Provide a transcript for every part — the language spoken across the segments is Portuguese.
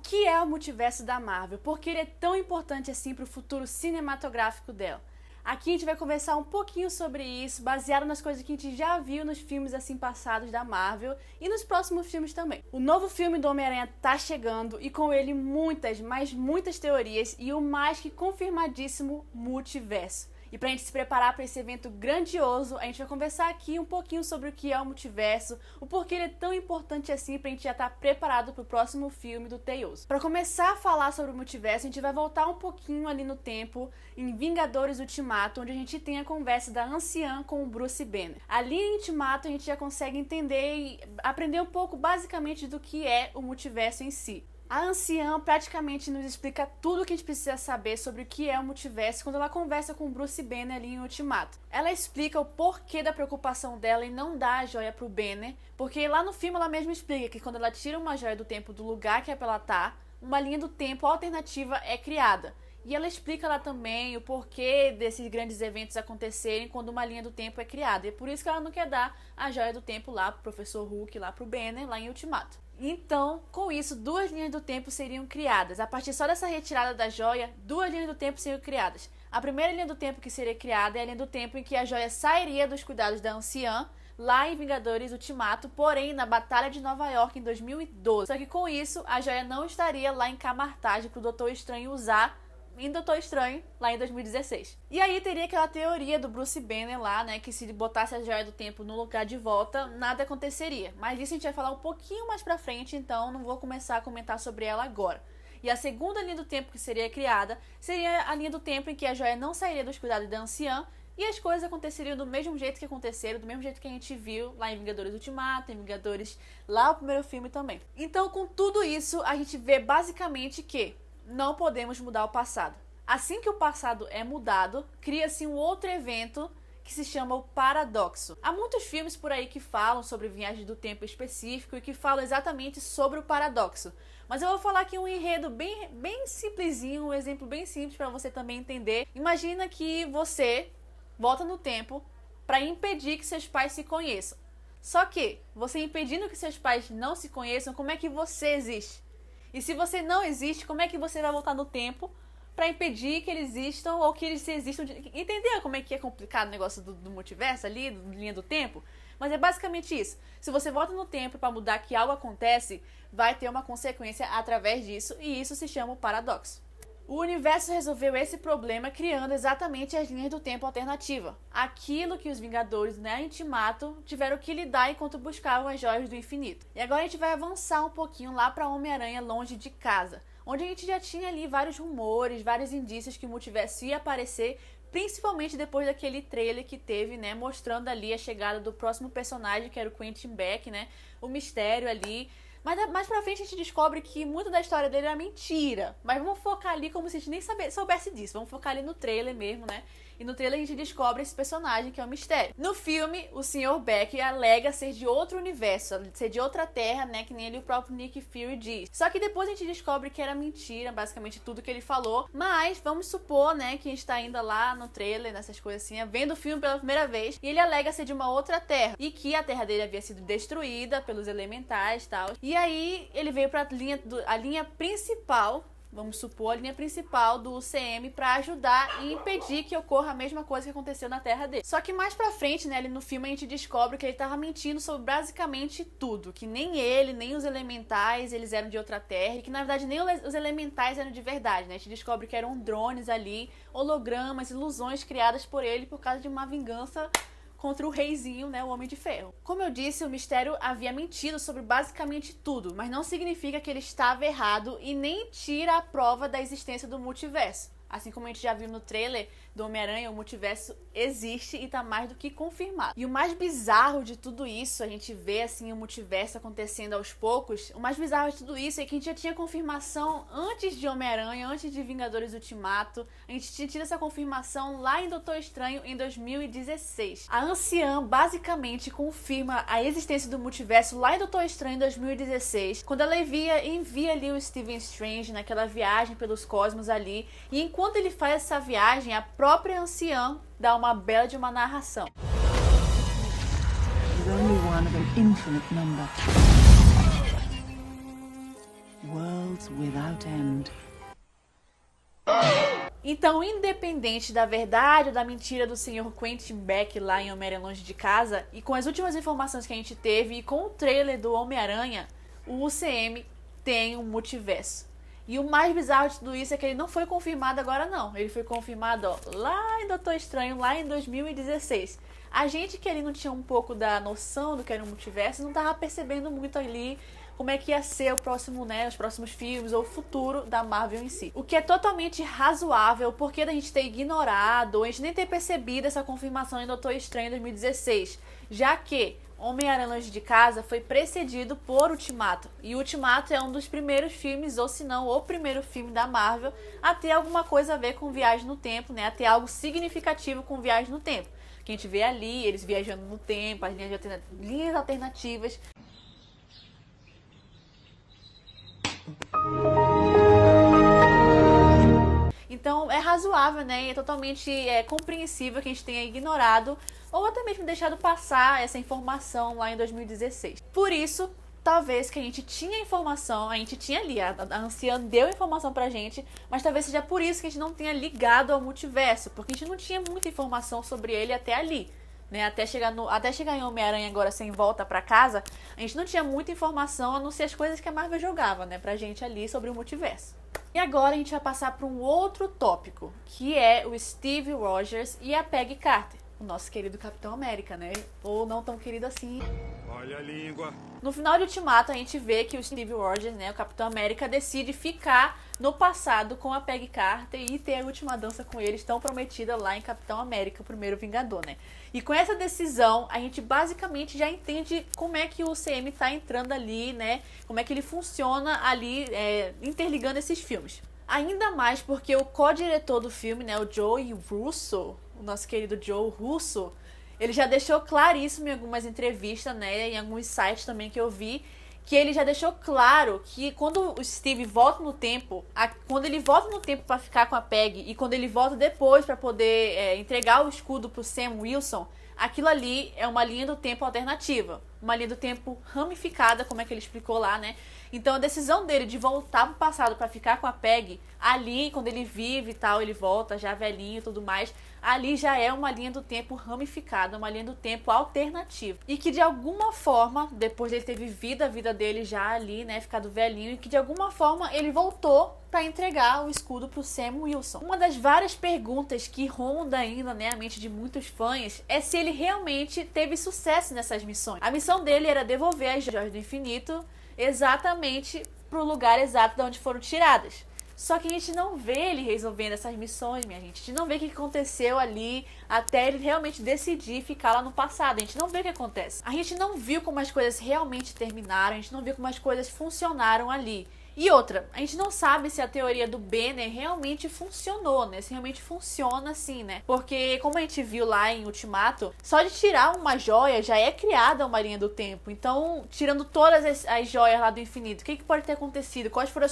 que é o multiverso da Marvel? Por que ele é tão importante assim para o futuro cinematográfico dela? Aqui a gente vai conversar um pouquinho sobre isso, baseado nas coisas que a gente já viu nos filmes assim passados da Marvel e nos próximos filmes também. O novo filme do Homem-Aranha tá chegando e com ele muitas, mas muitas teorias e o mais que confirmadíssimo multiverso. E pra gente se preparar para esse evento grandioso, a gente vai conversar aqui um pouquinho sobre o que é o multiverso, o porquê ele é tão importante assim pra gente já estar preparado pro próximo filme do Tails. Pra começar a falar sobre o multiverso, a gente vai voltar um pouquinho ali no tempo, em Vingadores Ultimato, onde a gente tem a conversa da Anciã com o Bruce Banner. Ali em Ultimato a gente já consegue entender e aprender um pouco basicamente do que é o multiverso em si. A Anciã praticamente nos explica tudo o que a gente precisa saber sobre o que é o multiverso quando ela conversa com o Bruce Banner ali em Ultimato. Ela explica o porquê da preocupação dela em não dar a joia pro Banner, porque lá no filme ela mesma explica que quando ela tira uma joia do tempo do lugar que é pra ela estar, uma linha do tempo alternativa é criada. E ela explica lá também o porquê desses grandes eventos acontecerem quando uma linha do tempo é criada. E é por isso que ela não quer dar a joia do tempo lá pro Professor Hulk, lá pro Banner, lá em Ultimato. Então, com isso, duas linhas do tempo seriam criadas. A partir só dessa retirada da joia, duas linhas do tempo seriam criadas. A primeira linha do tempo que seria criada é a linha do tempo em que a joia sairia dos cuidados da Anciã, lá em Vingadores Ultimato, porém na Batalha de Nova York em 2012. Só que com isso, a joia não estaria lá em Camartage para o Doutor Estranho usar em Doutor Estranho, lá em 2016. E aí teria aquela teoria do Bruce Banner lá, né, que se botasse a joia do tempo no lugar de volta, nada aconteceria. Mas isso a gente vai falar um pouquinho mais pra frente, então não vou começar a comentar sobre ela agora. E a segunda linha do tempo que seria criada seria a linha do tempo em que a joia não sairia dos cuidados da Anciã e as coisas aconteceriam do mesmo jeito que aconteceram, do mesmo jeito que a gente viu lá em Vingadores Ultimato, em Vingadores lá o primeiro filme também. Então, com tudo isso, a gente vê basicamente que não podemos mudar o passado. Assim que o passado é mudado, cria-se um outro evento que se chama o paradoxo. Há muitos filmes por aí que falam sobre viagem do tempo específico e que falam exatamente sobre o paradoxo. Mas eu vou falar aqui um enredo bem simplesinho, um exemplo bem simples para você também entender. Imagina que você volta no tempo para impedir que seus pais se conheçam. Só que, você impedindo que seus pais não se conheçam, como é que você existe? E se você não existe, como é que você vai voltar no tempo pra impedir que eles existam ou que eles existam? Entendeu como é que é complicado o negócio do multiverso ali, da linha do tempo? Mas é basicamente isso. Se você volta no tempo pra mudar que algo acontece, vai ter uma consequência através disso e isso se chama o paradoxo. O universo resolveu esse problema criando exatamente as linhas do tempo alternativa. Aquilo que os Vingadores, né, Ultimato, tiveram que lidar enquanto buscavam as joias do infinito. E agora a gente vai avançar um pouquinho lá para Homem-Aranha Longe de Casa, onde a gente já tinha ali vários rumores, vários indícios que o multiverso ia aparecer, principalmente depois daquele trailer que teve, né, mostrando ali a chegada do próximo personagem, que era o Quentin Beck, né, o mistério ali. Mas mais pra frente a gente descobre que muito da história dele era mentira. Mas vamos focar ali como se a gente nem soubesse disso. Vamos focar ali no trailer mesmo, né? E no trailer a gente descobre esse personagem que é o mistério. No filme, o Sr. Beck alega ser de outro universo, ser de outra terra, né? Que nem ele o próprio Nick Fury diz. Só que depois a gente descobre que era mentira, basicamente tudo que ele falou. Mas vamos supor, né, que a gente tá ainda lá no trailer, nessas coisas assim, vendo o filme pela primeira vez. E ele alega ser de uma outra terra. E que a terra dele havia sido destruída pelos elementais e tal. E aí ele veio pra a linha principal, vamos supor, a linha principal do UCM pra ajudar e impedir que ocorra a mesma coisa que aconteceu na terra dele. Só que mais pra frente, né, ali no filme a gente descobre que ele tava mentindo sobre basicamente tudo, que nem ele, nem os elementais, eles eram de outra terra, e que na verdade nem os elementais eram de verdade, né? A gente descobre que eram drones ali, hologramas, ilusões criadas por ele por causa de uma vingança contra o reizinho, né, o Homem de Ferro. Como eu disse, o Mistério havia mentido sobre basicamente tudo, mas não significa que ele estava errado e nem tira a prova da existência do multiverso. Assim como a gente já viu no trailer do Homem-Aranha, o multiverso existe e tá mais do que confirmado. E o mais bizarro de tudo isso, a gente vê assim o multiverso acontecendo aos poucos, o mais bizarro de tudo isso é que a gente já tinha confirmação antes de Homem-Aranha, antes de Vingadores Ultimato, a gente tinha tido essa confirmação lá em Doutor Estranho em 2016. A Anciã basicamente confirma a existência do multiverso lá em Doutor Estranho em 2016, quando ela envia ali o Stephen Strange naquela viagem pelos cosmos ali, e enquanto ele faz essa viagem, a própria Anciã dá uma bela de uma narração. You're only one of an infinite number. Worlds without end. Então, independente da verdade ou da mentira do Sr. Quentin Beck lá em Homem-Aranha Longe de Casa, e com as últimas informações que a gente teve e com o trailer do Homem-Aranha, o UCM tem um multiverso. E o mais bizarro de tudo isso é que ele não foi confirmado agora não. Ele foi confirmado lá em Doutor Estranho, lá em 2016. A gente que ali não tinha um pouco da noção do que era um multiverso, não tava percebendo muito ali como é que ia ser o próximo, né, os próximos filmes ou o futuro da Marvel em si. O que é totalmente razoável, porque a gente ter ignorado, ou a gente nem ter percebido essa confirmação em Doutor Estranho em 2016, já que Homem-Aranha Longe de Casa foi precedido por Ultimato. E Ultimato é um dos primeiros filmes, ou se não, o primeiro filme da Marvel a ter alguma coisa a ver com viagem no tempo, né, a ter algo significativo com viagem no tempo. Que a gente vê ali, eles viajando no tempo, as linhas alternativas. Então é razoável, né? E é totalmente compreensível que a gente tenha ignorado ou até mesmo deixado passar essa informação lá em 2016. Por isso, talvez que a gente tinha informação, a gente tinha ali, a anciã deu informação pra gente, mas talvez seja por isso que a gente não tenha ligado ao multiverso, porque a gente não tinha muita informação sobre ele até ali. Né, até chegar em Homem-Aranha agora sem volta pra casa, a gente não tinha muita informação a não ser as coisas que a Marvel jogava, né, pra gente ali sobre o multiverso. E agora a gente vai passar para um outro tópico, que é o Steve Rogers e a Peggy Carter, o nosso querido Capitão América, né, ou não tão querido assim. Olha a língua. No final de Ultimato, a gente vê que o Steve Rogers, né, o Capitão América, decide ficar no passado com a Peggy Carter e ter a última dança com eles, tão prometida lá em Capitão América, o primeiro Vingador, né? E com essa decisão, a gente basicamente já entende como é que o UCM tá entrando ali, né? Como é que ele funciona ali, interligando esses filmes. Ainda mais porque o co-diretor do filme, né, o Joe Russo, o nosso querido Joe Russo, ele já deixou claríssimo em algumas entrevistas, né, em alguns sites também que eu vi, que ele já deixou claro que quando o Steve volta no tempo, quando ele volta no tempo para ficar com a Peggy e quando ele volta depois para poder entregar o escudo pro Sam Wilson, aquilo ali é uma linha do tempo alternativa, uma linha do tempo ramificada, como é que ele explicou lá, né? Então a decisão dele de voltar pro passado para ficar com a Peggy, ali quando ele vive e tal, ele volta já velhinho e tudo mais, ali já é uma linha do tempo ramificada, uma linha do tempo alternativa. E que de alguma forma, depois dele ter vivido a vida dele já ali, né, ficado velhinho, e que de alguma forma ele voltou para entregar o escudo pro Sam Wilson. Uma das várias perguntas que ronda ainda, né, a mente de muitos fãs é se ele realmente teve sucesso nessas missões. A missão dele era devolver as joias do infinito exatamente pro lugar exato de onde foram tiradas. Só que a gente não vê ele resolvendo essas missões, minha gente. A gente não vê o que aconteceu ali até ele realmente decidir ficar lá no passado. A gente não vê o que acontece. A gente não viu como as coisas realmente terminaram, a gente não viu como as coisas funcionaram ali. E outra, a gente não sabe se a teoria do Banner realmente funcionou, né? Se realmente funciona assim, né? Porque, como a gente viu lá em Ultimato, só de tirar uma joia já é criada uma linha do tempo. Então, tirando todas as joias lá do infinito, o que pode ter acontecido? Quais foram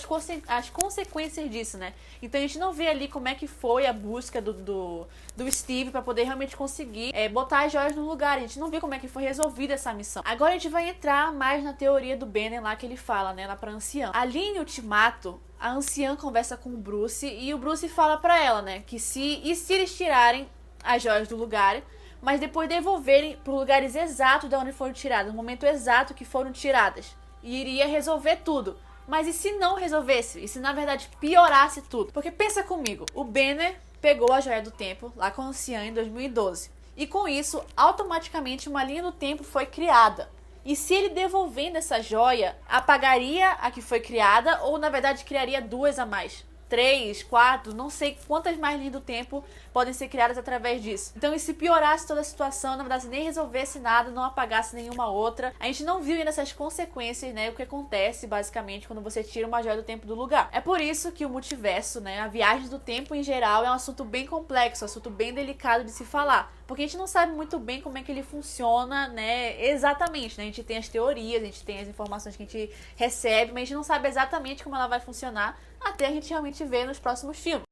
as consequências disso, né? Então, a gente não vê ali como é que foi a busca do Steve pra poder realmente conseguir botar as joias no lugar. A gente não vê como é que foi resolvida essa missão. Agora a gente vai entrar mais na teoria do Banner lá que ele fala, né? Lá pra anciã. Ali em Ultimato, a anciã conversa com o Bruce e o Bruce fala pra ela, né, que se eles tirarem as joias do lugar, mas depois devolverem para os lugares exatos de onde foram tiradas, no momento exato que foram tiradas, e iria resolver tudo. Mas e se não resolvesse? E se na verdade piorasse tudo? Porque pensa comigo, o Banner pegou a joia do tempo lá com a anciã em 2012 e com isso automaticamente uma linha do tempo foi criada. E se ele devolvendo essa joia, apagaria a que foi criada ou na verdade criaria duas a mais? 3, 4, não sei quantas mais linhas do tempo podem ser criadas através disso. Então, e se piorasse toda a situação, na verdade, nem resolvesse nada, não apagasse nenhuma outra, a gente não viu ainda essas consequências, né? O que acontece, basicamente, quando você tira uma joia do tempo do lugar. É por isso que o multiverso, né? A viagem do tempo, em geral, é um assunto bem complexo, um assunto bem delicado de se falar. Porque a gente não sabe muito bem como é que ele funciona, né? Exatamente, né? A gente tem as teorias, a gente tem as informações que a gente recebe, mas a gente não sabe exatamente como ela vai funcionar até a gente realmente ver nos próximos filmes.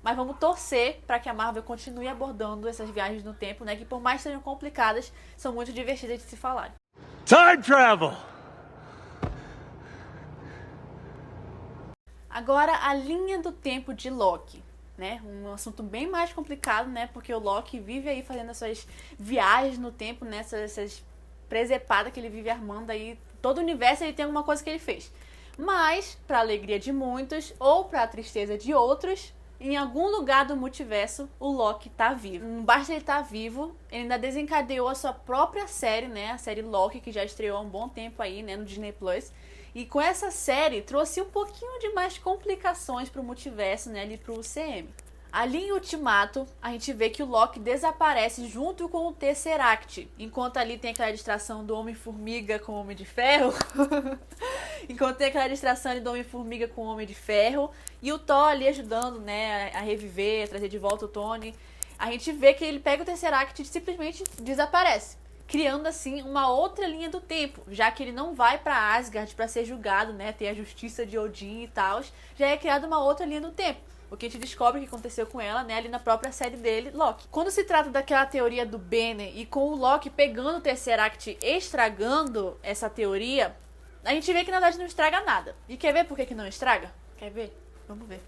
Mas vamos torcer para que a Marvel continue abordando essas viagens no tempo, né? Que por mais que sejam complicadas, são muito divertidas de se falar. Time travel! Agora, a linha do tempo de Loki, né? Um assunto bem mais complicado, né? Porque o Loki vive aí fazendo essas viagens no tempo, né? Essas presepadas que ele vive armando aí. Todo o universo ele tem alguma coisa que ele fez. Mas, para alegria de muitos, ou para tristeza de outros, em algum lugar do multiverso, o Loki tá vivo. Não basta ele estar vivo, ele ainda desencadeou a sua própria série, né? A série Loki, que já estreou há um bom tempo aí, né? No Disney Plus. E com essa série, trouxe um pouquinho de mais complicações pro multiverso, né? Ali pro UCM. Ali em Ultimato, a gente vê que o Loki desaparece junto com o Tesseract. Enquanto ali tem aquela distração do Homem-Formiga com o Homem de Ferro. Enquanto tem aquela distração ali do Homem-Formiga com o Homem de Ferro. E o Thor ali ajudando, né, a reviver, a trazer de volta o Tony. A gente vê que ele pega o Tesseract e simplesmente desaparece. Criando assim uma outra linha do tempo, já que ele não vai pra Asgard pra ser julgado, né, ter a justiça de Odin e tal. Já é criada uma outra linha do tempo. O que a gente descobre que aconteceu com ela, né, ali na própria série dele, Loki. Quando se trata daquela teoria do Banner e com o Loki pegando o Tesseract e estragando essa teoria, a gente vê que na verdade não estraga nada. E quer ver por que não estraga? Quer ver? Vamos ver.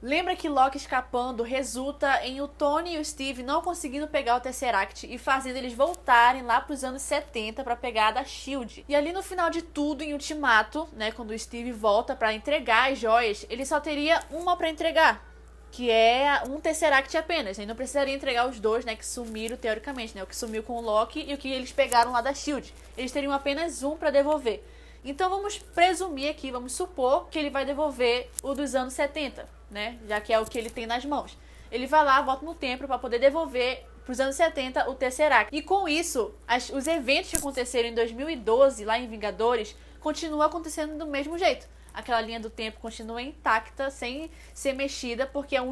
Lembra que Loki escapando resulta em o Tony e o Steve não conseguindo pegar o Tesseract e fazendo eles voltarem lá pros anos 70 pra pegar a da SHIELD. E ali no final de tudo, em Ultimato, né, quando o Steve volta pra entregar as joias, ele só teria uma pra entregar, que é um Tesseract apenas. Ele não precisaria entregar os dois, né, que sumiram teoricamente, né, o que sumiu com o Loki e o que eles pegaram lá da SHIELD. Eles teriam apenas um pra devolver. Então vamos presumir aqui, vamos supor que ele vai devolver o dos anos 70, né? Já que é o que ele tem nas mãos. Ele vai lá, volta no tempo para poder devolver para os anos 70 o Tesseract. E com isso, os eventos que aconteceram em 2012, lá em Vingadores, continuam acontecendo do mesmo jeito. Aquela linha do tempo continua intacta, sem ser mexida, porque o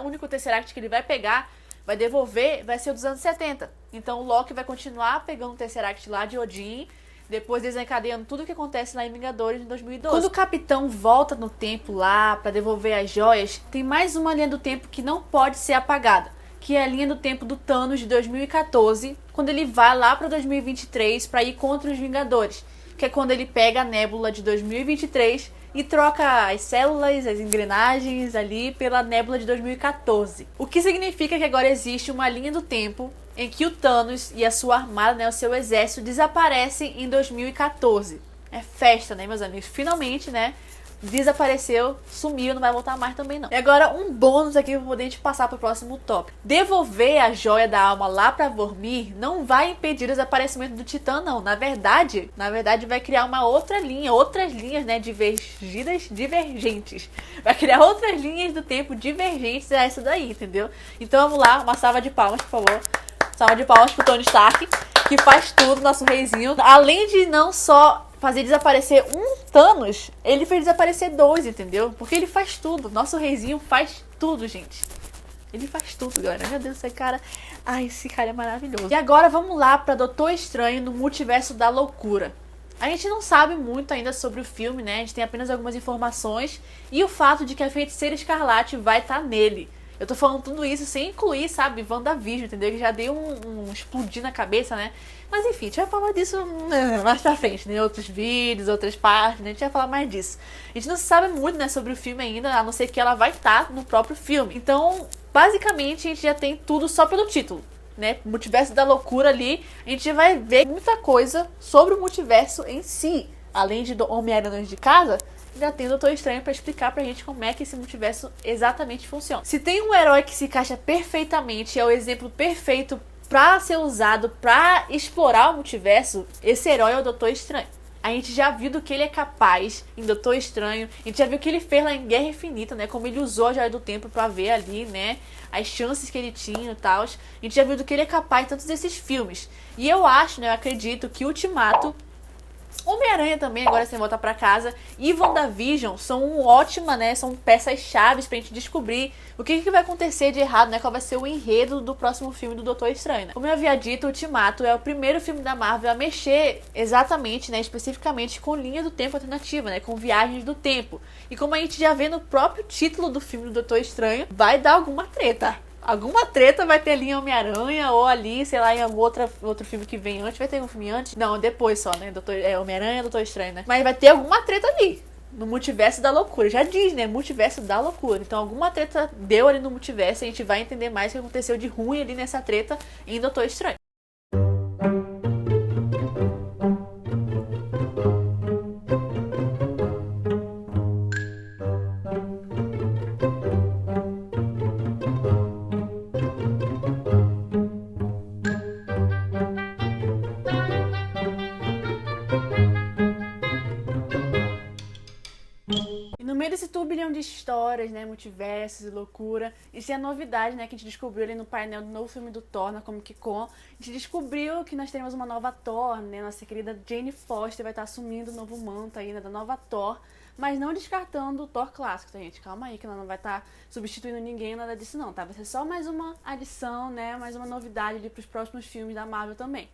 único Tesseract que ele vai pegar, vai devolver, vai ser o dos anos 70. Então o Loki vai continuar pegando o Tesseract lá de Odin, depois desencadeando tudo o que acontece lá em Vingadores em 2012. Quando o Capitão volta no tempo lá pra devolver as joias, tem mais uma linha do tempo que não pode ser apagada, que é a linha do tempo do Thanos de 2014, quando ele vai lá pra 2023 pra ir contra os Vingadores, que é quando ele pega a Nébula de 2023 e troca as células, as engrenagens ali pela Nébula de 2014. O que significa que agora existe uma linha do tempo em que o Thanos e a sua armada, né, o seu exército, desaparecem em 2014. É festa, né, meus amigos? Finalmente, né, desapareceu, sumiu, não vai voltar mais também não. E agora um bônus aqui pra poder a gente passar pro próximo tópico. Devolver a joia da alma lá pra Vormir não vai impedir o desaparecimento do Titã, não. Na verdade vai criar uma outra linha, outras linhas, né, divergentes. Vai criar outras linhas do tempo divergentes a essa daí, entendeu? Então vamos lá, uma salva de palmas, por favor. Salva de palmas pro Tony Stark, que faz tudo, nosso reizinho. Além de não só fazer desaparecer um Thanos, ele fez desaparecer dois, entendeu? Porque ele faz tudo. Nosso reizinho faz tudo, gente. Ele faz tudo, galera. Meu Deus, esse cara... Ai, esse cara é maravilhoso. E agora vamos lá pra Doutor Estranho no Multiverso da Loucura. A gente não sabe muito ainda sobre o filme, né? A gente tem apenas algumas informações. E o fato de que a Feiticeira Escarlate vai estar nele. Eu tô falando tudo isso sem incluir, sabe, WandaVision, entendeu? Que já deu um explodir na cabeça, né? Mas enfim, a gente vai falar disso mais pra frente, né? Outros vídeos, outras partes, né? A gente vai falar mais disso. A gente não sabe muito, né, sobre o filme ainda, a não ser que ela vai estar no próprio filme. Então, basicamente, a gente já tem tudo só pelo título, né? Multiverso da Loucura ali, a gente vai ver muita coisa sobre o multiverso em si. Além de Homem-Aranha de Casa, já tem o Doutor Estranho pra explicar pra gente como é que esse multiverso exatamente funciona. Se tem um herói que se encaixa perfeitamente, é o exemplo perfeito pra ser usado pra explorar o multiverso, esse herói é o Doutor Estranho. A gente já viu do que ele é capaz em Doutor Estranho, a gente já viu o que ele fez lá em Guerra Infinita, né, como ele usou a Joia do Tempo pra ver ali, né, as chances que ele tinha e tal. A gente já viu do que ele é capaz em todos esses filmes. E eu acho, né, eu acredito que Ultimato, Homem-Aranha também, agora sem voltar pra casa, e WandaVision são ótimas, né? São peças-chave pra gente descobrir o que vai acontecer de errado, né? Qual vai ser o enredo do próximo filme do Doutor Estranho, né? Como eu havia dito, Ultimato é o primeiro filme da Marvel a mexer exatamente, né? Especificamente com linha do tempo alternativa, né? Com viagens do tempo. E como a gente já vê no próprio título do filme do Doutor Estranho, vai dar alguma treta. Alguma treta vai ter ali em Homem-Aranha, ou ali, sei lá, em algum outro filme que vem antes. Vai ter um filme antes? Não, depois só, né? Homem-Aranha, Doutor Estranho, né? Mas vai ter alguma treta ali. no multiverso da loucura. Já diz, né? Multiverso da loucura. Então alguma treta deu ali no multiverso e a gente vai entender mais o que aconteceu de ruim ali nessa treta em Doutor Estranho. No meio desse turbilhão de histórias, né, multiversos e loucura, isso é a novidade, né, que a gente descobriu ali no painel do novo filme do Thor, na Comic Con. A gente descobriu que nós teremos uma nova Thor, né, nossa querida Jane Foster vai estar assumindo o novo manto aí, né, da nova Thor, mas não descartando o Thor clássico, tá, gente? Calma aí, que ela não vai estar substituindo ninguém, nada disso não, tá? Vai ser só mais uma adição, né, mais uma novidade ali pros próximos filmes da Marvel também.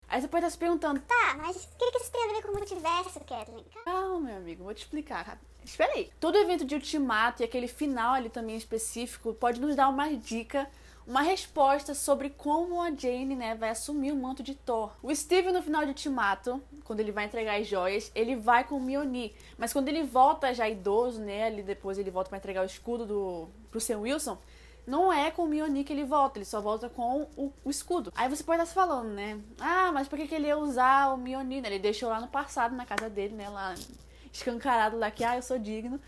Aí você pode estar se perguntando, Tá, mas o que isso tem a ver com o multiverso, Kathleen? calma, meu amigo, vou te explicar. Espera aí. Todo evento de Ultimato e aquele final ali também específico pode nos dar uma dica, uma resposta sobre como a Jane, né, vai assumir o manto de Thor. O Steve, no final de Ultimato, quando ele vai entregar as joias, ele vai com o Mjolnir. Mas quando ele volta já idoso, né, ali depois ele volta para entregar o escudo pro Sam Wilson, não é com o Mjolnir que ele volta, ele só volta com o escudo. Aí você pode estar se falando, né? Ah, mas por que ele ia usar o Mjolnir, né? Ele deixou lá no passado, na casa dele, né? Lá escancarado lá que, eu sou digno.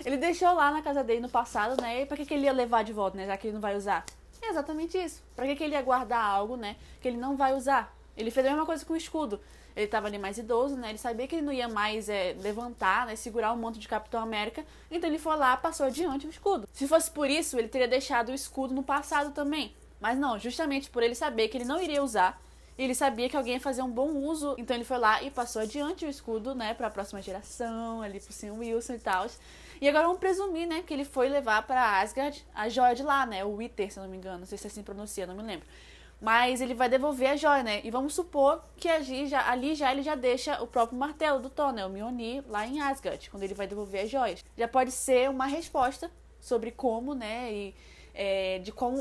Ele deixou lá na casa dele no passado, né? E pra que ele ia levar de volta, né? Já que ele não vai usar. É exatamente isso. Pra que ele ia guardar algo, né? Que ele não vai usar. Ele fez a mesma coisa com o escudo. Ele tava ali mais idoso, né? Ele sabia que ele não ia mais levantar, né? Segurar o manto de Capitão América. Então ele foi lá, passou adiante o escudo. Se fosse por isso, ele teria deixado o escudo no passado também. Mas não, justamente por ele saber que ele não iria usar, ele sabia que alguém ia fazer um bom uso. Então ele foi lá e passou adiante o escudo, né? Pra próxima geração, ali pro Sam Wilson e tal. E agora vamos presumir, né? Que ele foi levar pra Asgard a joia de lá, né? O Wither, se eu não me engano. Não sei se assim pronuncia, não me lembro. Mas ele vai devolver a joia, né? E vamos supor que ali já ele já deixa o próprio martelo do Thor, né? O Mjolnir, lá em Asgard, quando ele vai devolver as joias. Já pode ser uma resposta sobre como, né? E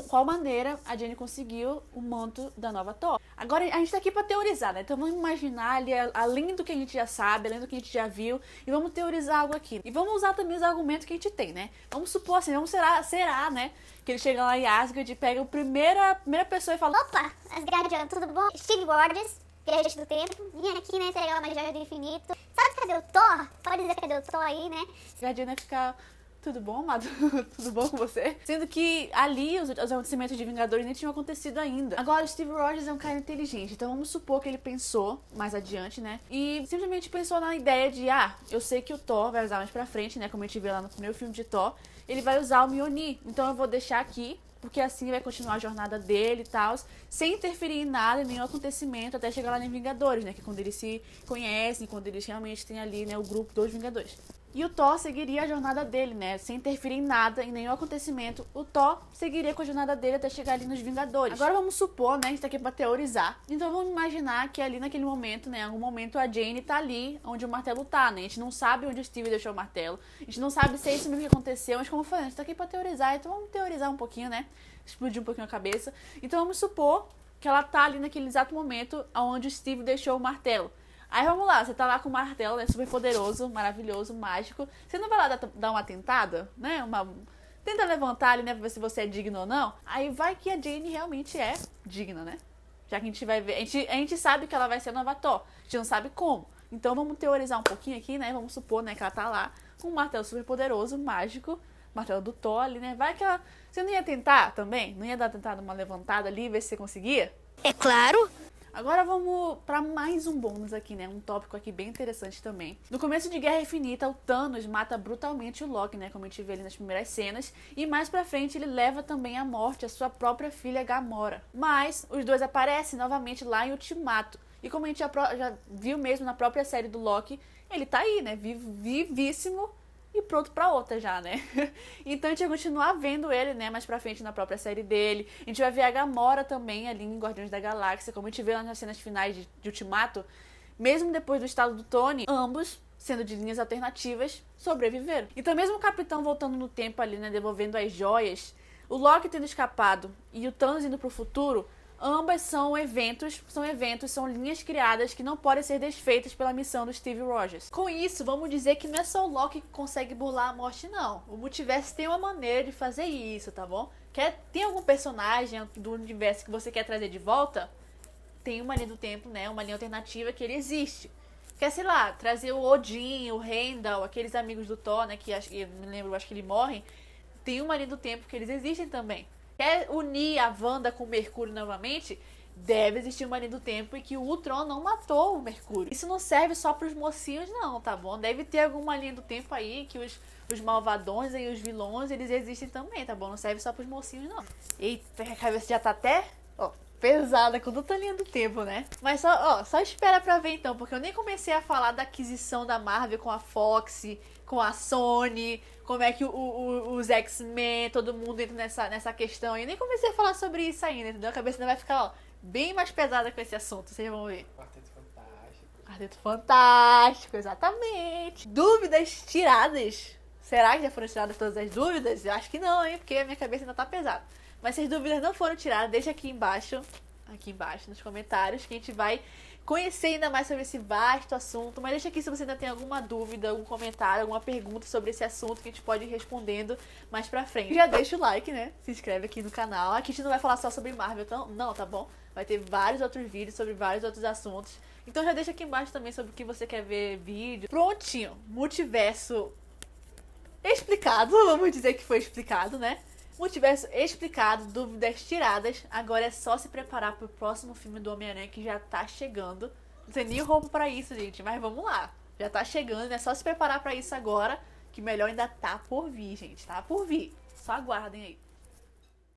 qual maneira a Jane conseguiu o manto da nova Thor. Agora, a gente tá aqui pra teorizar, né? Então vamos imaginar ali, além do que a gente já sabe, além do que a gente já viu, e vamos teorizar algo aqui. E vamos usar também os argumentos que a gente tem, né? Vamos supor assim, será, né? Que ele chega lá em Asgard e pega a primeira pessoa e fala: Opa, Asgardiano, tudo bom? Steve Rogers, viajante do tempo, vim aqui, né, entregar uma joia do infinito. Sabe cadê o Thor? Pode dizer cadê o Thor aí, né? Asgardiano ia ficar: tudo bom, amado? Tudo bom com você? Sendo que ali os acontecimentos de Vingadores nem tinham acontecido ainda. Agora, o Steve Rogers é um cara inteligente, então vamos supor que ele pensou mais adiante, né? E simplesmente pensou na ideia de, eu sei que o Thor vai usar mais pra frente, né? Como a gente vê lá no primeiro filme de Thor, ele vai usar o Mjolnir. Então eu vou deixar aqui, porque assim vai continuar a jornada dele e tal, sem interferir em nada, em nenhum acontecimento, até chegar lá em Vingadores, né? Que é quando eles se conhecem, quando eles realmente têm ali, né, o grupo dos Vingadores. E o Thor seguiria a jornada dele, né? Sem interferir em nada, em nenhum acontecimento. O Thor seguiria com a jornada dele até chegar ali nos Vingadores. Agora vamos supor, né? A gente tá aqui pra teorizar. Então vamos imaginar que ali naquele momento, né? Em algum momento a Jane tá ali onde o martelo tá, né? A gente não sabe onde o Steve deixou o martelo. A gente não sabe se é isso mesmo que aconteceu. Mas como eu falei, a gente tá aqui pra teorizar. Então vamos teorizar um pouquinho, né? Explodir um pouquinho a cabeça. Então vamos supor que ela tá ali naquele exato momento onde o Steve deixou o martelo. Aí vamos lá, você tá lá com o martelo, né, super poderoso, maravilhoso, mágico. Você não vai lá dar uma tentada, né? Tenta levantar ali, né, pra ver se você é digno ou não. Aí vai que a Jane realmente é digna, né? Já que a gente vai ver, a gente sabe que ela vai ser a nova Thor. A gente não sabe como. Então vamos teorizar um pouquinho aqui, né? Vamos supor, né, que ela tá lá com um martelo super poderoso, mágico, martelo do Thor ali, né? Vai que ela... Você não ia tentar também? Não ia tentar uma levantada ali, ver se você conseguia? É claro. Agora vamos para mais um bônus aqui, né? Um tópico aqui bem interessante também. No começo de Guerra Infinita, o Thanos mata brutalmente o Loki, né? Como a gente vê ali nas primeiras cenas. E mais pra frente ele leva também à morte a sua própria filha Gamora. Mas os dois aparecem novamente lá em Ultimato. E como a gente já viu mesmo na própria série do Loki, ele tá aí, né? Vivíssimo e pronto pra outra já, né? Então a gente vai continuar vendo ele, né, mais pra frente na própria série dele. A gente vai ver a Gamora também ali em Guardiões da Galáxia, como a gente vê lá nas cenas finais de Ultimato. Mesmo depois do estalo do Tony, ambos, sendo de linhas alternativas, sobreviveram. Então mesmo o Capitão voltando no tempo ali, né, devolvendo as joias, o Loki tendo escapado e o Thanos indo pro futuro, Ambas são são linhas criadas que não podem ser desfeitas pela missão do Steve Rogers. Com isso, vamos dizer que não é só o Loki que consegue burlar a morte, não. O multiverso tem uma maneira de fazer isso, tá bom? Tem algum personagem do universo que você quer trazer de volta? Tem uma linha do tempo, né? Uma linha alternativa que ele existe. Quer, sei lá, trazer o Odin, o Heimdall, aqueles amigos do Thor, né? Que eu me lembro, acho que eles morrem. Tem uma linha do tempo que eles existem também. Quer unir a Wanda com o Mercúrio novamente? Deve existir uma linha do tempo e que o Ultron não matou o Mercúrio. Isso não serve só pros mocinhos, não, tá bom? Deve ter alguma linha do tempo aí que os malvadões e os vilões, eles existem também, tá bom? Não serve só pros mocinhos, não. Eita, a cabeça já tá até, pesada com toda a linha do tempo, né? Mas só espera pra ver então, porque eu nem comecei a falar da aquisição da Marvel com a Fox, com a Sony, como é que os X-Men, todo mundo entra nessa questão. Eu nem comecei a falar sobre isso ainda, entendeu? A cabeça ainda vai ficar, bem mais pesada com esse assunto, vocês vão ver. Quarteto Fantástico. Quarteto Fantástico, exatamente. Dúvidas tiradas. Será que já foram tiradas todas as dúvidas? Eu acho que não, hein? Porque a minha cabeça ainda tá pesada. Mas se as dúvidas não foram tiradas, deixa aqui embaixo nos comentários, que a gente vai conhecer ainda mais sobre esse vasto assunto. Mas deixa aqui se você ainda tem alguma dúvida, algum comentário, alguma pergunta sobre esse assunto que a gente pode ir respondendo mais pra frente. Já deixa o like, né? Se inscreve aqui no canal. Aqui a gente não vai falar só sobre Marvel, então, não, tá bom? Vai ter vários outros vídeos sobre vários outros assuntos. Então já deixa aqui embaixo também sobre o que você quer ver vídeo. Prontinho, multiverso explicado, vamos dizer que foi explicado, né? Multiverso explicado, dúvidas tiradas. Agora é só se preparar pro próximo filme do Homem-Aranha que já tá chegando. Não tem nem roupa pra isso, gente, mas vamos lá. Já tá chegando, é só se preparar pra isso agora, que melhor ainda tá por vir, gente. Tá por vir. Só aguardem aí.